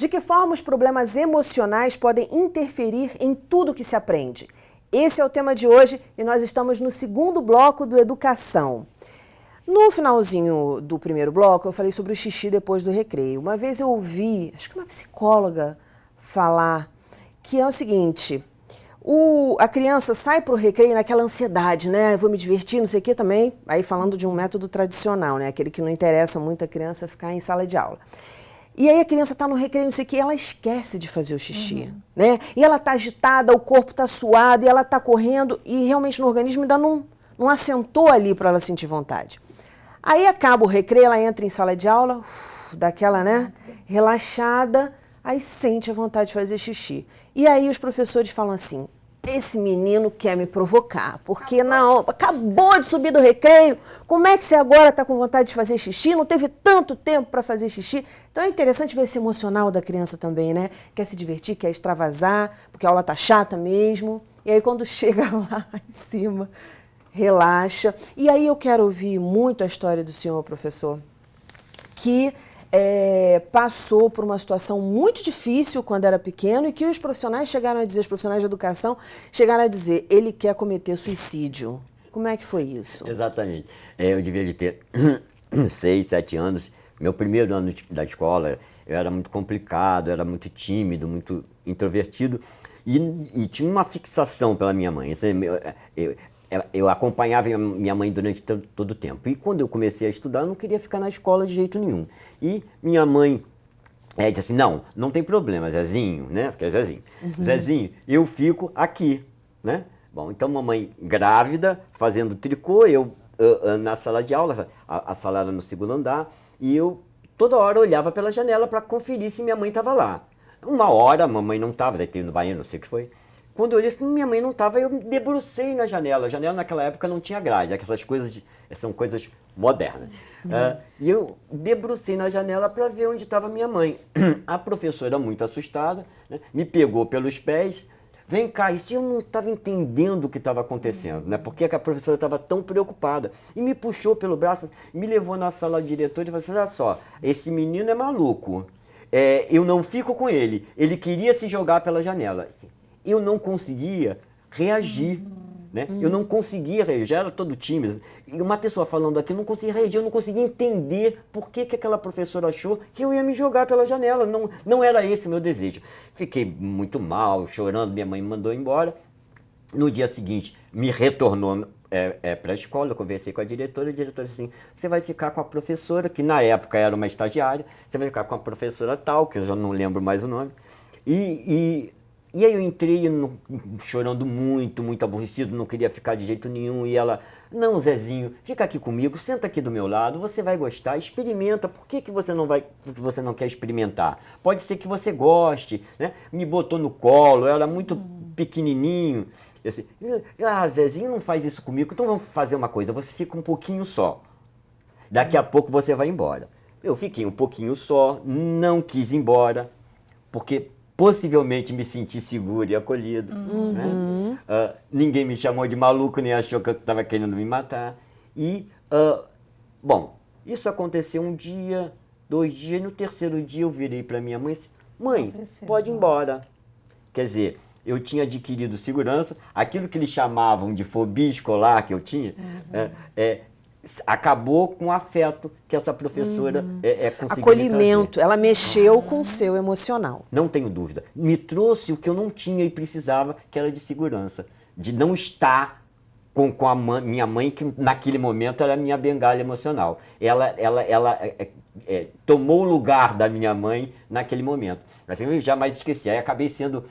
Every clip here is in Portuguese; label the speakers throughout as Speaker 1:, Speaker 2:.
Speaker 1: De que forma os problemas emocionais podem interferir em tudo que se aprende? Esse é o tema de hoje e nós estamos no segundo bloco do Educação. No finalzinho do primeiro bloco, eu falei sobre o xixi depois do recreio. Uma vez eu ouvi, acho que uma psicóloga falar, que é o seguinte: a criança sai para o recreio naquela ansiedade, né? Eu vou me divertir, não sei o que também. Aí falando de um método tradicional, né? Aquele que não interessa muito a criança ficar em sala de aula. E aí a criança está no recreio, não sei o que, ela esquece de fazer o xixi, né? E ela está agitada, o corpo está suado, e ela está correndo, e realmente no organismo ainda não assentou ali para ela sentir vontade. Aí acaba o recreio, ela entra em sala de aula, daquela, né, relaxada, aí sente a vontade de fazer xixi. E aí os professores falam assim: esse menino quer me provocar, porque não, acabou de subir do recreio, como é que você agora está com vontade de fazer xixi? Não teve tanto tempo para fazer xixi. Então é interessante ver esse emocional da criança também, né? Quer se divertir, quer extravasar, porque a aula tá chata mesmo. E aí quando chega lá em cima, relaxa. E aí eu quero ouvir muito a história do senhor, professor, que passou por uma situação muito difícil quando era pequeno e que os profissionais chegaram a dizer, os profissionais de educação chegaram a dizer, ele quer cometer suicídio. Como é que foi isso?
Speaker 2: Exatamente. Eu devia de ter 6, 7 anos. Meu primeiro ano da escola, eu era muito complicado, era muito tímido, muito introvertido e tinha uma fixação pela minha mãe. Eu acompanhava minha mãe durante todo o tempo. E quando eu comecei a estudar, eu não queria ficar na escola de jeito nenhum. E minha mãe disse assim: não tem problema, Zezinho, né? Porque é Zezinho. Zezinho, eu fico aqui, né? Bom, então mamãe grávida, fazendo tricô, eu na sala de aula, a sala era no segundo andar, e eu toda hora olhava pela janela para conferir se minha mãe estava lá. Uma hora a mamãe não estava, daí teve no banheiro, não sei o que foi. Quando eu olhei assim, minha mãe não estava, eu me debrucei na janela. A janela naquela época não tinha grade, essas coisas são coisas modernas. E eu debrucei na janela para ver onde estava minha mãe. A professora, muito assustada, né, me pegou pelos pés. Vem cá, e se eu não estava entendendo o que estava acontecendo, né? Por que a professora estava tão preocupada? E me puxou pelo braço, me levou na sala de diretor e falou assim: olha só, esse menino é maluco. Eu não fico com ele. Ele queria se jogar pela janela. Assim, eu não conseguia reagir, né? Eu não conseguia reagir, já era todo tímido. E uma pessoa falando aqui, eu não conseguia reagir, eu não conseguia entender por que aquela professora achou que eu ia me jogar pela janela. Não era esse o meu desejo. Fiquei muito mal, chorando, minha mãe me mandou embora. No dia seguinte, me retornou para a escola, eu conversei com a diretora disse assim: você vai ficar com a professora, que na época era uma estagiária, você vai ficar com a professora tal, que eu já não lembro mais o nome. E aí eu entrei chorando muito, muito aborrecido, não queria ficar de jeito nenhum. E ela: não, Zezinho, fica aqui comigo, senta aqui do meu lado, você vai gostar, experimenta. Por que você não quer experimentar? Pode ser que você goste, né? Me botou no colo, eu era muito pequenininho. E assim, Zezinho não faz isso comigo, então vamos fazer uma coisa, você fica um pouquinho só. Daqui a pouco você vai embora. Eu fiquei um pouquinho só, não quis ir embora, porque possivelmente me senti seguro e acolhido. Né? Ninguém me chamou de maluco, nem achou que eu estava querendo me matar. Bom, isso aconteceu um dia, 2 dias, e no terceiro dia eu virei para minha mãe e disse: mãe, pode ir embora. Quer dizer, eu tinha adquirido segurança, aquilo que eles chamavam de fobia escolar que eu tinha, acabou com o afeto que essa professora conseguiu
Speaker 1: acolhimento, ela mexeu com o seu emocional.
Speaker 2: Não tenho dúvida. Me trouxe o que eu não tinha e precisava, que era de segurança. De não estar com minha mãe, que naquele momento era a minha bengala emocional. Ela tomou o lugar da minha mãe naquele momento. Assim, eu jamais esqueci. Aí acabei sendo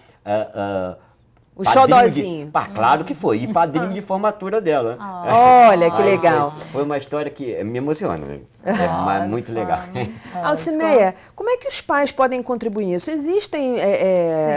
Speaker 1: o xodózinho.
Speaker 2: Claro que foi. E padrinho de formatura dela.
Speaker 1: Olha, que legal.
Speaker 2: Foi uma história que me emociona. Né? Muito legal.
Speaker 1: Alcineia, como é que os pais podem contribuir nisso? Existem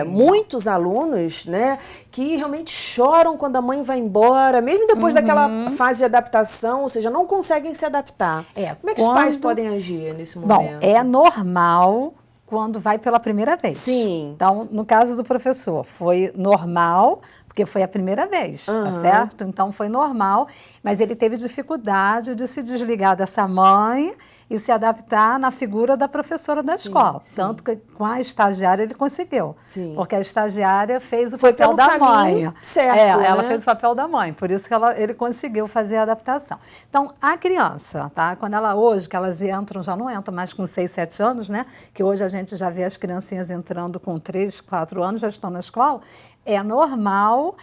Speaker 1: muitos alunos, né, que realmente choram quando a mãe vai embora, mesmo depois daquela fase de adaptação, ou seja, não conseguem se adaptar. Como é que os pais podem agir nesse momento?
Speaker 3: Bom, é normal quando vai pela primeira vez.
Speaker 1: Sim.
Speaker 3: Então, no caso do professor, foi normal, porque foi a primeira vez, tá certo? Então foi normal, mas ele teve dificuldade de se desligar dessa mãe e se adaptar na figura da professora da escola. Tanto que com a estagiária ele conseguiu. Porque a estagiária fez o papel da mãe.
Speaker 1: Certo,
Speaker 3: ela
Speaker 1: né?
Speaker 3: fez o papel da mãe, por isso que ele conseguiu fazer a adaptação. Então, a criança, tá? Quando hoje, que elas entram, já não entram mais com 6, 7 anos, né? Que hoje a gente já vê as criancinhas entrando com 3, 4 anos, já estão na escola. É normal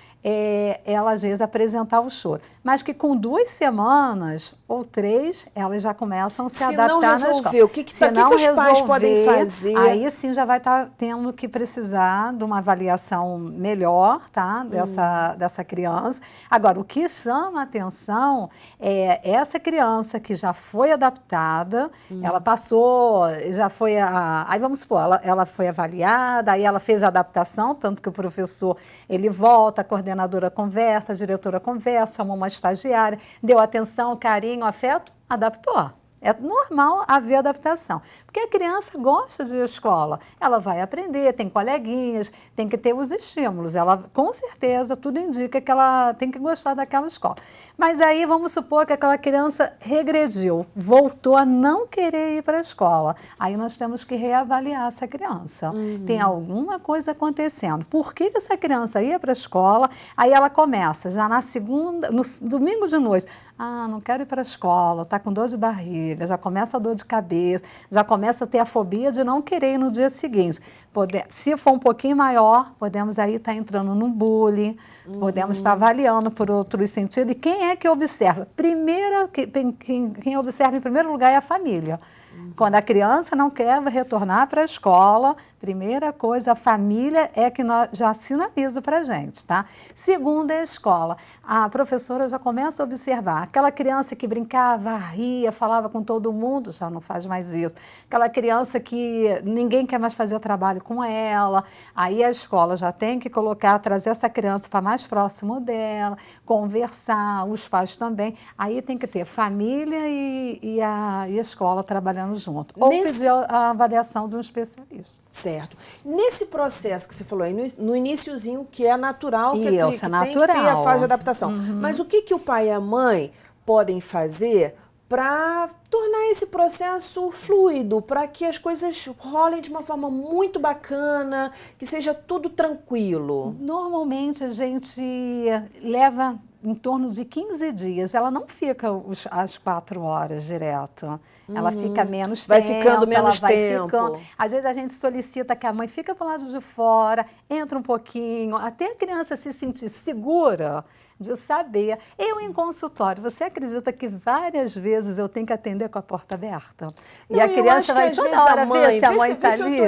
Speaker 3: ela, às vezes, apresentar o choro. Mas que com 2 semanas ou 3, elas já começam a se adaptar na escola.
Speaker 1: O que os pais podem fazer?
Speaker 3: Aí sim já vai estar tendo que precisar de uma avaliação melhor, tá? Dessa criança. Agora, o que chama a atenção é essa criança que já foi adaptada, ela passou, já foi aí vamos supor, ela foi avaliada, aí ela fez a adaptação, tanto que o professor, ele volta, a coordenadora conversa, a diretora conversa, chamou uma estagiária, deu atenção, carinho, afeto, adaptou. É normal haver adaptação, porque a criança gosta de ir à escola, ela vai aprender, tem coleguinhas, tem que ter os estímulos, ela com certeza tudo indica que ela tem que gostar daquela escola. Mas aí vamos supor que aquela criança regrediu, voltou a não querer ir para a escola, aí nós temos que reavaliar essa criança. Tem alguma coisa acontecendo. Por que essa criança ia para a escola, aí ela começa já na segunda, no domingo de noite, não quero ir para a escola, está com dor de barriga, já começa a dor de cabeça, já começa a ter a fobia de não querer ir no dia seguinte. Se for um pouquinho maior, podemos aí estar entrando no bullying, podemos estar avaliando por outros sentidos. E quem é que observa? Quem observa em primeiro lugar é a família. Quando a criança não quer retornar para a escola, primeira coisa, a família é que já sinaliza para a gente, tá? Segundo é a escola. A professora já começa a observar. Aquela criança que brincava, ria, falava com todo mundo, já não faz mais isso. Aquela criança que ninguém quer mais fazer trabalho com ela, aí a escola já tem que trazer essa criança para mais próximo dela, conversar, os pais também. Aí tem que ter família e a escola trabalhando junto. Ou pedir a avaliação de um especialista.
Speaker 1: Certo. Nesse processo que você falou aí, no iniciozinho, que é natural, que tem que ter a fase de adaptação. Mas o que o pai e a mãe podem fazer para tornar esse processo fluido, para que as coisas rolem de uma forma muito bacana, que seja tudo tranquilo?
Speaker 3: Normalmente a gente leva em torno de 15 dias. Ela não fica as 4 horas direto. Ela fica menos tempo.
Speaker 1: Vai ficando menos tempo.
Speaker 3: Às vezes a gente solicita que a mãe fique para o lado de fora, entra um pouquinho, até a criança se sentir segura de saber. Eu, em consultório, você acredita que várias vezes eu tenho que atender com a porta aberta?
Speaker 1: Não,
Speaker 3: e a criança vai toda hora ver se a mãe está ali.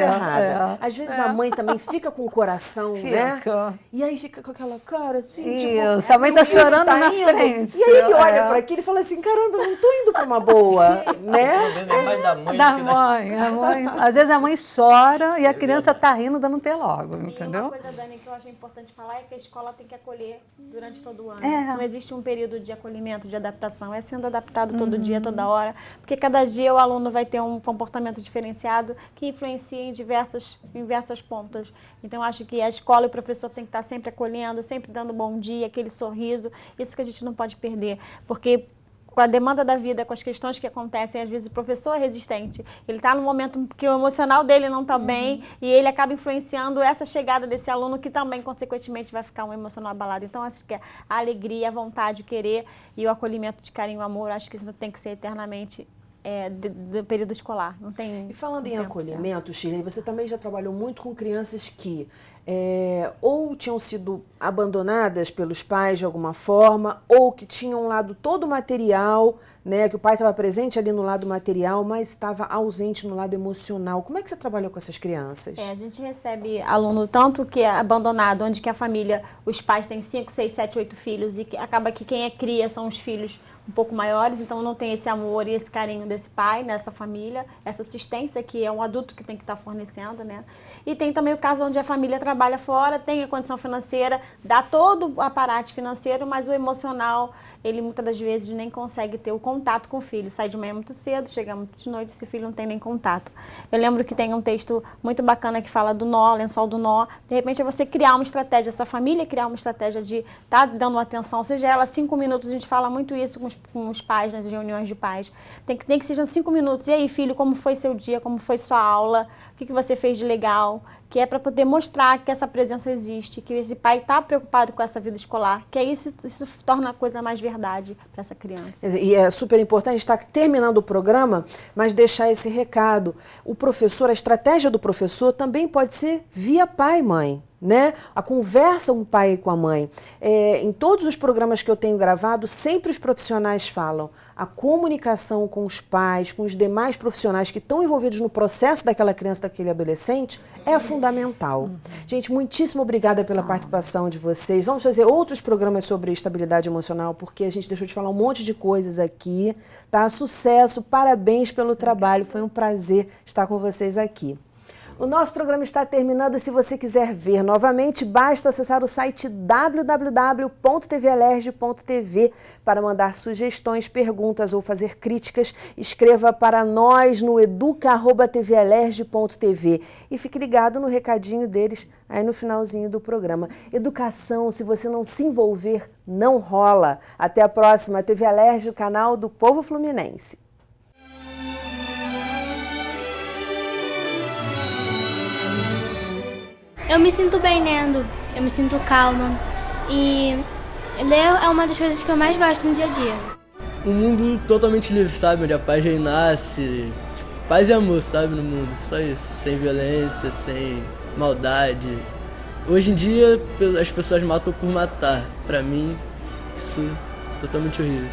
Speaker 1: Às vezes a mãe também fica com o coração, né? E aí fica com aquela cara assim,
Speaker 3: isso,
Speaker 1: tipo,
Speaker 3: a mãe está chorando na frente.
Speaker 1: E aí ele olha para aquilo e fala assim, caramba, eu não estou indo para uma boa, né?
Speaker 3: Da mãe. Às vezes a mãe chora e a criança está rindo, dando logo, entendeu?
Speaker 4: Uma coisa, Dani, que eu acho importante falar é que a escola tem que acolher durante todo o ano. Não existe um período de acolhimento, de adaptação. É sendo adaptado todo dia, toda hora, porque cada dia o aluno vai ter um comportamento diferenciado que influencia em diversas pontas. Então, acho que a escola e o professor tem que estar sempre acolhendo, sempre dando bom dia, aquele sorriso. Isso que a gente não pode perder, porque com a demanda da vida, com as questões que acontecem, às vezes o professor é resistente. Ele está num momento que o emocional dele não está bem e ele acaba influenciando essa chegada desse aluno que também, consequentemente, vai ficar um emocional abalado. Então, acho que a alegria, a vontade, o querer e o acolhimento de carinho e amor, acho que isso tem que ser eternamente do período escolar. Não tem.
Speaker 1: E falando em acolhimento, Shirley, você também já trabalhou muito com crianças que ou tinham sido abandonadas pelos pais de alguma forma, ou que tinham um lado todo material, né, que o pai estava presente ali no lado material, mas estava ausente no lado emocional. Como é que você trabalhou com essas crianças?
Speaker 4: A gente recebe aluno tanto que é abandonado, onde que a família, os pais têm 5, 6, 7, 8 filhos e que acaba que quem é cria são os filhos um pouco maiores, então não tem esse amor e esse carinho desse pai, nessa família, essa assistência que é um adulto que tem que estar fornecendo, né? E tem também o caso onde a família trabalha fora, tem a condição financeira, dá todo o aparato financeiro, mas o emocional, ele muitas das vezes nem consegue ter o contato com o filho. Sai de manhã muito cedo, chega muito de noite, esse filho não tem nem contato. Eu lembro que tem um texto muito bacana que fala do nó, lençol do nó. De repente é você criar uma estratégia, essa família criar uma estratégia de estar dando atenção, seja ela 5 minutos, a gente fala muito isso com os pais, nas reuniões de pais. Tem que sejam 5 minutos. E aí, filho, como foi seu dia, como foi sua aula, o que você fez de legal? Que é para poder mostrar que essa presença existe, que esse pai está preocupado com essa vida escolar, que aí isso torna a coisa mais verdade para essa criança.
Speaker 1: E é super importante estar terminando o programa, mas deixar esse recado. O professor, a estratégia do professor também pode ser via pai e mãe, né? A conversa com o pai e com a mãe. Em todos os programas que eu tenho gravado, sempre os profissionais falam. A comunicação com os pais, com os demais profissionais que estão envolvidos no processo daquela criança, daquele adolescente, é fundamental. Gente, muitíssimo obrigada pela participação de vocês. Vamos fazer outros programas sobre estabilidade emocional, porque a gente deixou de falar um monte de coisas aqui, tá? Sucesso, parabéns pelo trabalho, foi um prazer estar com vocês aqui. O nosso programa está terminando e se você quiser ver novamente, basta acessar o site www.tvalerj.tv para mandar sugestões, perguntas ou fazer críticas. Escreva para nós no educa@tvalerj.tv e fique ligado no recadinho deles aí no finalzinho do programa. Educação, se você não se envolver, não rola. Até a próxima, TV Alerj, o canal do povo fluminense.
Speaker 5: Eu me sinto bem lendo, eu me sinto calma e ler é uma das coisas que eu mais gosto no dia a dia.
Speaker 6: Um mundo totalmente livre, sabe? Onde a paz reinasse, paz e amor, sabe? No mundo, só isso. Sem violência, sem maldade. Hoje em dia as pessoas matam por matar. Pra mim, isso é totalmente horrível.